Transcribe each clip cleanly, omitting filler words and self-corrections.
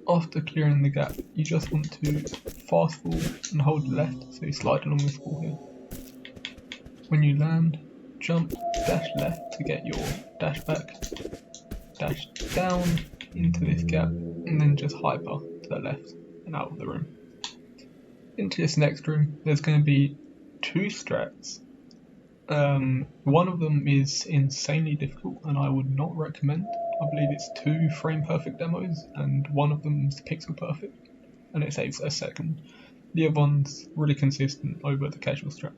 After clearing the gap, you just want to fast fall and hold left, so you slide along this wall here. When you land, jump, dash left to get your dash back, dash down into this gap, and then just hyper to the left and out of the room. Into this next room, there's going to be two strats. One of them is insanely difficult and I would not recommend. I believe it's 2 frame perfect demos and one of them is pixel perfect and it saves a second. The other one's really consistent over the casual strat.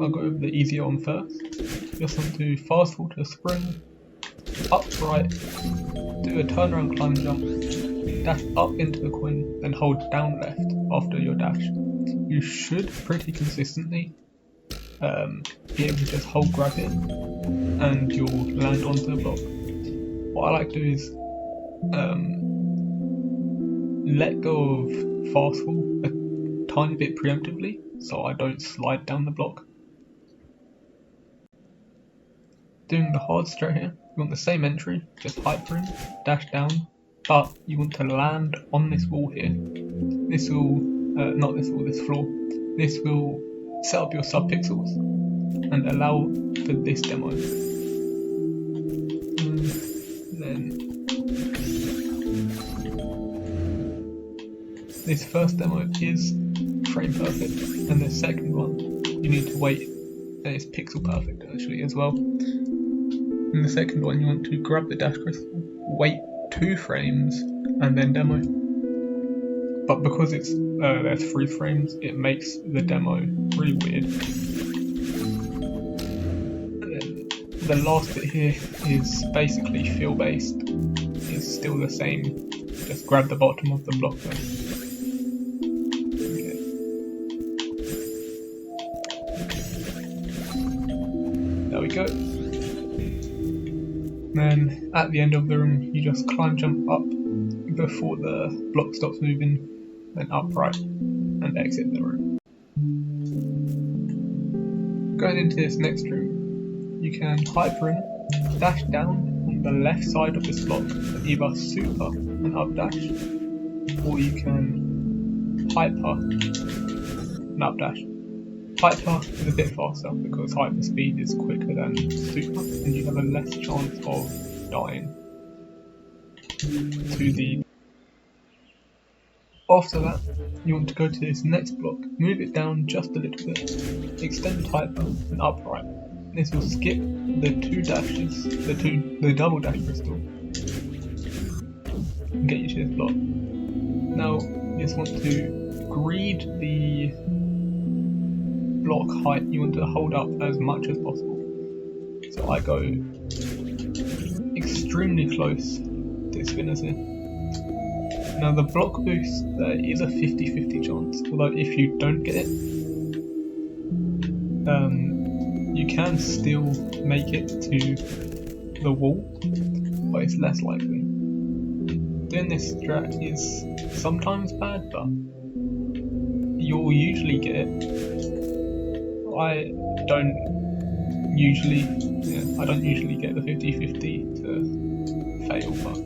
I'll go over the easier one first. Just want to fast fall to a spring, upright, do a turnaround climb jump, dash up into the coin, then hold down left after your dash. You should pretty consistently be able to just hold grab it and you'll land onto the block. What I like to do is let go of fast fall a tiny bit preemptively so I don't slide down the block. Doing the hard strat here, you want the same entry, just hyper in, dash down, but you want to land on this wall here. This will, not this wall, this floor. This will set up your subpixels and allow for this demo. Then this first demo is frame perfect, and the second one you need to wait, and it's pixel perfect actually as well. In the second one you want to grab the dash crystal, wait 2 frames and then demo. But because it's there's 3 frames, it makes the demo really weird. And then the last bit here is basically feel based. It's still the same, just grab the bottom of the block there. Okay. There we go. Then at the end of the room you just climb jump up before the block stops moving, then upright and exit the room. Going into this next room, you can hyper in, dash down on the left side of this block and either super and up dash, or you can hyper and up dash. Hyper is a bit faster because hyper speed is quicker than super and you have a less chance of dying to the. After that, you want to go to this next block, move it down just a little bit, extend hyper and upright. This will skip the 2 dashes, the double dash crystal, and get you to this block. Now you just want to greed the block height you want to hold up as much as possible. So I go extremely close to spinners here. Now the block boost, there is a 50-50 chance, although if you don't get it, you can still make it to the wall, but it's less likely. Doing this strat is sometimes bad, but you'll usually get it. I don't usually get the 50-50 to fail, but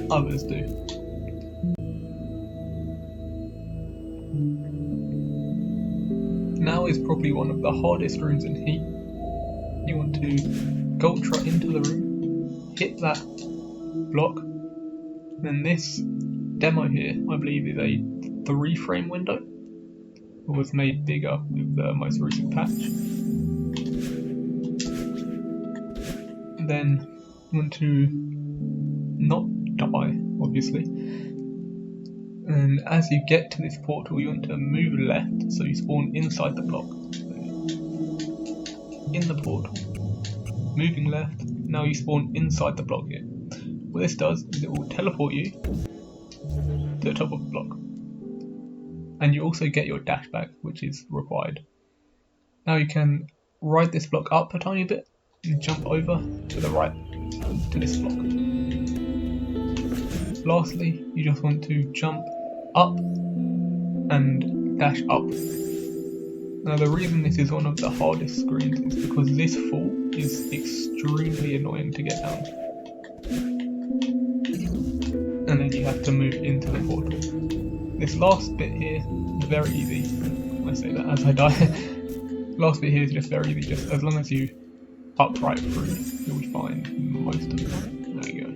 others do. Now is probably one of the hardest rooms in Heat. You want to go ultra into the room, hit that block, then this demo here I believe is a 3 frame window. It was made bigger with the most recent patch. And then you want to not die, obviously. And as you get to this portal, you want to move left so you spawn inside the block. In the portal, moving left, now you spawn inside the block here. What this does is it will teleport you to the top of the block. And you also get your dash back, which is required. Now you can ride this block up a tiny bit and jump over to the right to this block. Lastly, you just want to jump up and dash up. Now the reason this is one of the hardest screens is because this fall is extremely annoying to get down. and then you have to move into the portal. This last bit here is very easy. I say that as I die. Last bit here is just very easy, just as long as you upright through, you'll be fine most of the time. There you go.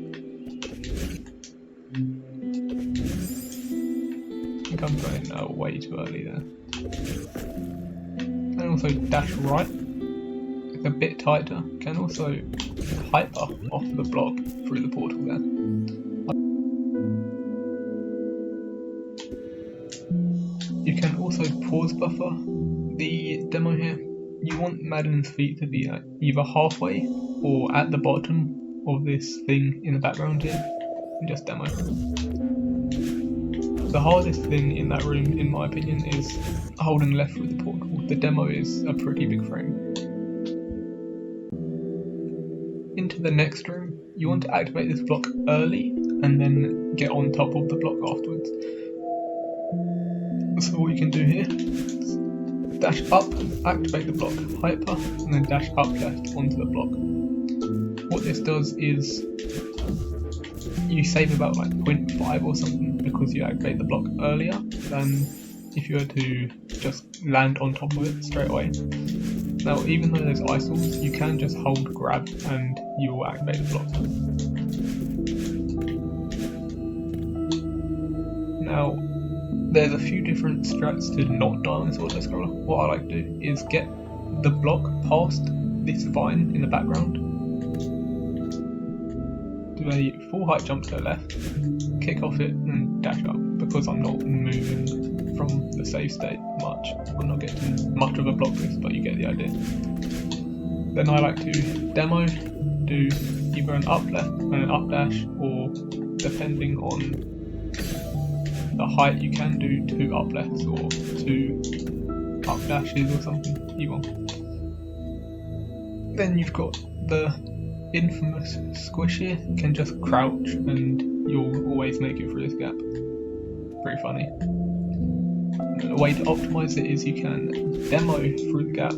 I think I'm going way too early there. And also dash right. It's a bit tighter. Can also hyper off the block through the portal there. You can also pause buffer the demo here. You want Madeline's feet to be either halfway or at the bottom of this thing in the background here, and just demo. The hardest thing in that room, in my opinion, is holding left with the portal. The demo is a pretty big frame. Into the next room, you want to activate this block early and then get on top of the block afterwards. So what you can do here is dash up, activate the block, hyper, and then dash up left onto the block. What this does is you save about like 0.5 or something because you activate the block earlier than if you were to just land on top of it straight away. Now, even though there's ISOs, you can just hold grab and you will activate the block. Now, there's a few different strats to not die on this auto scroller. What I like to do is get the block past this vine in the background, do a full height jump to the left, kick off it and dash up, because I'm not moving from the save state much. I'm not getting much of a block boost, but you get the idea. Then I like to demo, do either an up left and an up dash, or depending on the height, you can do 2 up lefts or 2 up dashes or something, either. Then you've got the infamous squish here. You can just crouch and you'll always make it through this gap. Pretty funny. And a way to optimize it is you can demo through the gap,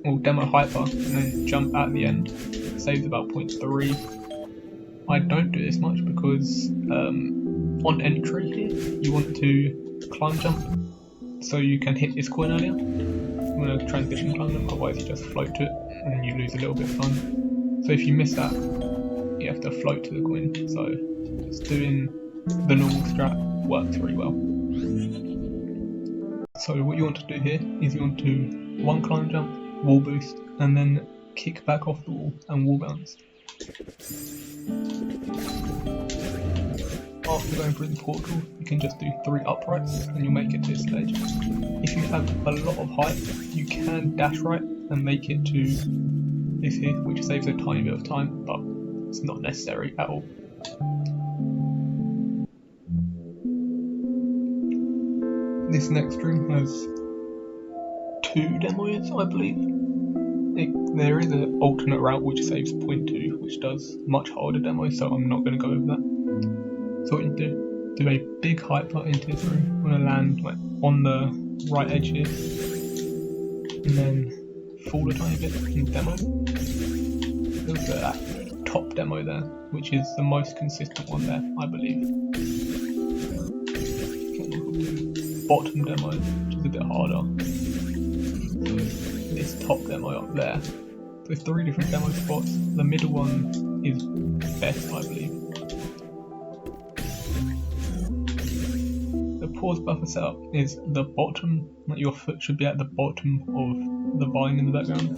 or demo hyper, and then jump at the end. It saves about 0.3. I don't do this much because on entry here, you want to climb jump so you can hit this coin earlier. You want to transition climb them, otherwise you just float to it and you lose a little bit of time. So if you miss that, you have to float to the coin. So just doing the normal strat works really well. So what you want to do here is you want to 1 climb jump, wall boost, and then kick back off the wall and wall bounce. After going through the portal, you can just do 3 uprights and you'll make it to this stage. If you have a lot of height, you can dash right and make it to this here, which saves a tiny bit of time, but it's not necessary at all. This next room has 2 demos, I believe. There is an alternate route which saves 0.2, which does much harder demos, so I'm not going to go over that. So what you do a big hyper into this room. I'm going to land like on the right edge here, and then fall a tiny bit in demo. There's that top demo there, which is the most consistent one there, I believe. Bottom demo, which is a bit harder. So this top demo up there. There's 3 different demo spots. The middle one is best, I believe. The pause buffer setup is the bottom, like your foot should be at the bottom of the vine in the background.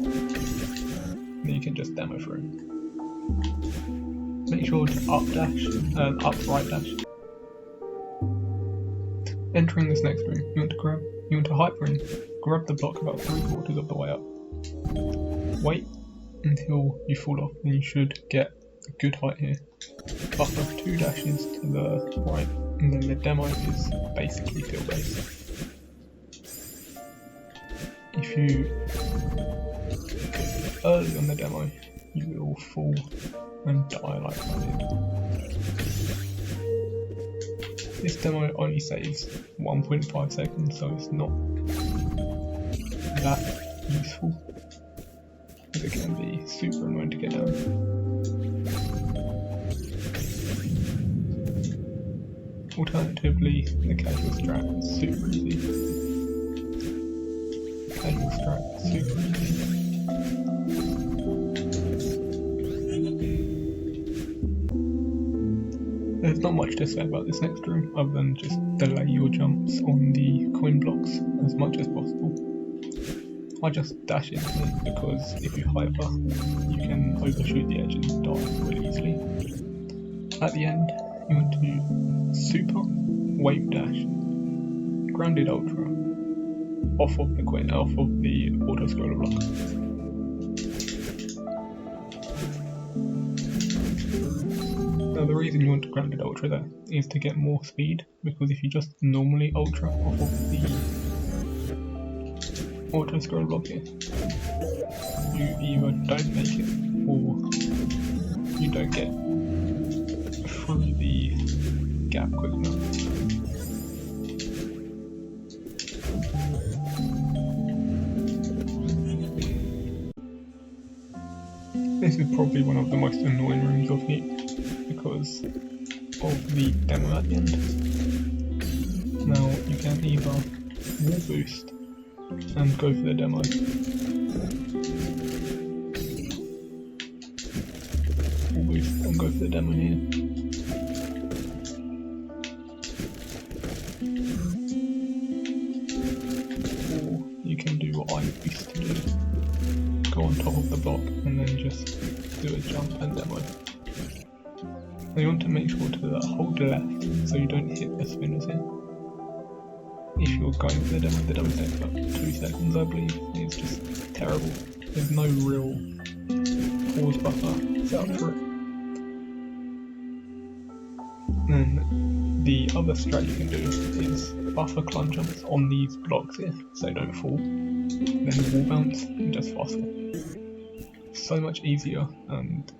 Then you can just demo through. Make sure to up right dash. Entering this next room, you want to hyper in, grab the block about 3/4 of the way up. Wait until you fall off, and you should get a good height here. Buffer 2 dashes to the right, and then the demo is basically field based. If you get early on the demo, you will fall and die like I did. This demo only saves 1.5 seconds, so it's not that useful, as it can be super annoying to get down. Alternatively, the casual strat is super easy. Casual strat, super easy. There's not much to say about this next room other than just delay your jumps on the coin blocks as much as possible. I just dash into it because if you hyper, you can overshoot the edge and die really easily. At the end, you want to super, wave dash, grounded ultra, off of the auto scroller block. Now the reason you want to grounded ultra there is to get more speed, because if you just normally ultra off of the auto scroll block here, you either don't make it or you don't get through the gap quick enough. This is probably one of the most annoying rooms of Heat because of the demo at the end. Now you can either wall boost and go for the demo, wall boost and go for the demo here, or you can do what I used to do, go on top of the block and then just do a jump and demo. Now you want to make sure to hold left so you don't hit the spinners here. If you're going for the demo takes about 2 seconds I believe. It's just terrible. There's no real pause buffer set up for it. Then the other strat you can do is buffer climb jumps on these blocks here so they don't fall. Then wall bounce and just fast fall. So much easier and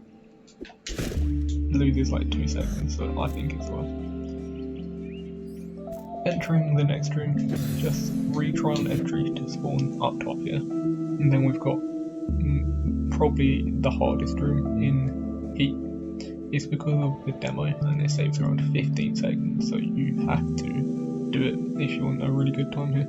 loses like 2 seconds, so I think it's worth it. Entering the next room, just retry on entry to spawn up top here, and then we've got probably the hardest room in Heat. It's because of the demo and it saves around 15 seconds, so you have to do it if you want a really good time here.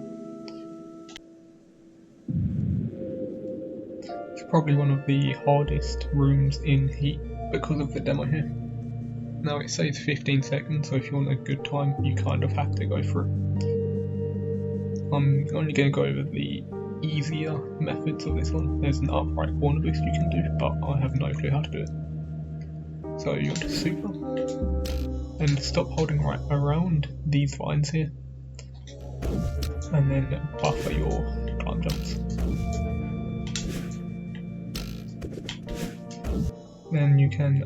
It's probably one of the hardest rooms in Heat because of the demo here. Now it saves 15 seconds, so if you want a good time, you kind of have to go for it. I'm only going to go over the easier methods of this one. There's an upright corner boost you can do, but I have no clue how to do it. So you want to super, and stop holding right around these vines here, and then buffer your climb jumps. Then you can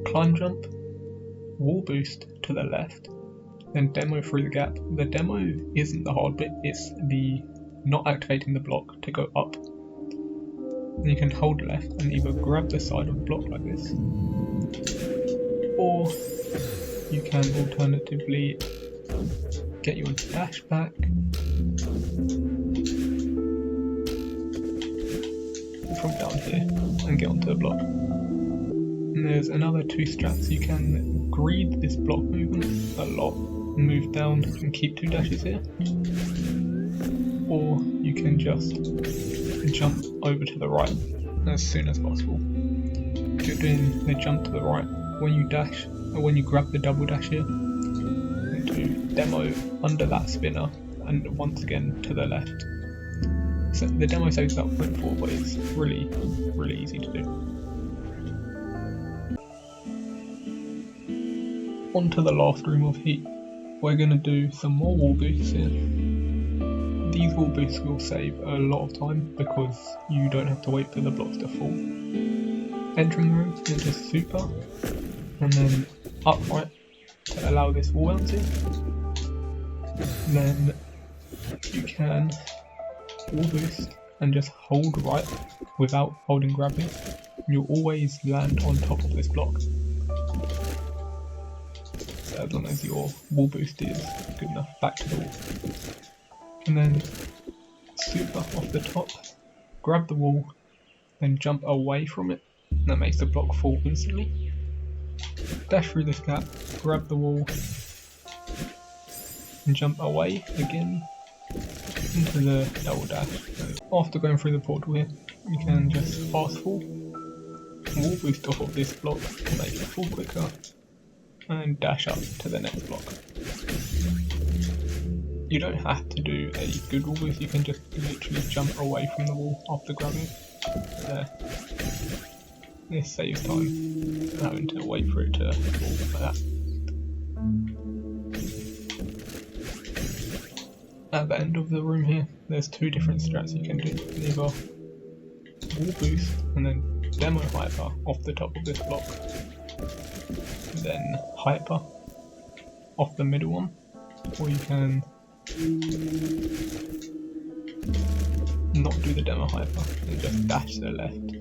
climb jump, wall boost to the left, then demo through the gap. The demo isn't the hard bit, it's the not activating the block to go up. And you can hold left and either grab the side of the block like this, or you can alternatively get your dash back from down here and get onto the block. And there's another 2 strats. You can greed this block movement a lot, move down and keep 2 dashes here, or you can just jump over to the right as soon as possible. If you're doing the jump to the right, when you dash, or when you grab the double dash here, and do demo under that spinner and once again to the left. So the demo saves about 0.4, but it's really easy to do. On to the last room of Heat. We're going to do some more wall boosts here. These wall boosts will save a lot of time because you don't have to wait for the blocks to fall. Entering the room, you'll just super, and then upright to allow this wall bounce in. Then you can wall boost and just hold right without holding grab here. You'll always land on top of this block, as long as your wall boost is good enough back to the wall. And then super off the top, grab the wall, then jump away from it, and that makes the block fall instantly. Dash through this gap, grab the wall, and jump away again into the double dash. So after going through the portal here, you can just fast fall, wall boost off of this block to make it fall quicker, and dash up to the next block. You don't have to do a good wall boost, you can just literally jump away from the wall after grabbing it. There. This saves time, having to wait for it to fall like that. At the end of the room here, there's two different strats you can do. Either wall boost and then demo hyper off the top of this block, then hyper off the middle one, or you can not do the demo hyper and just dash to the left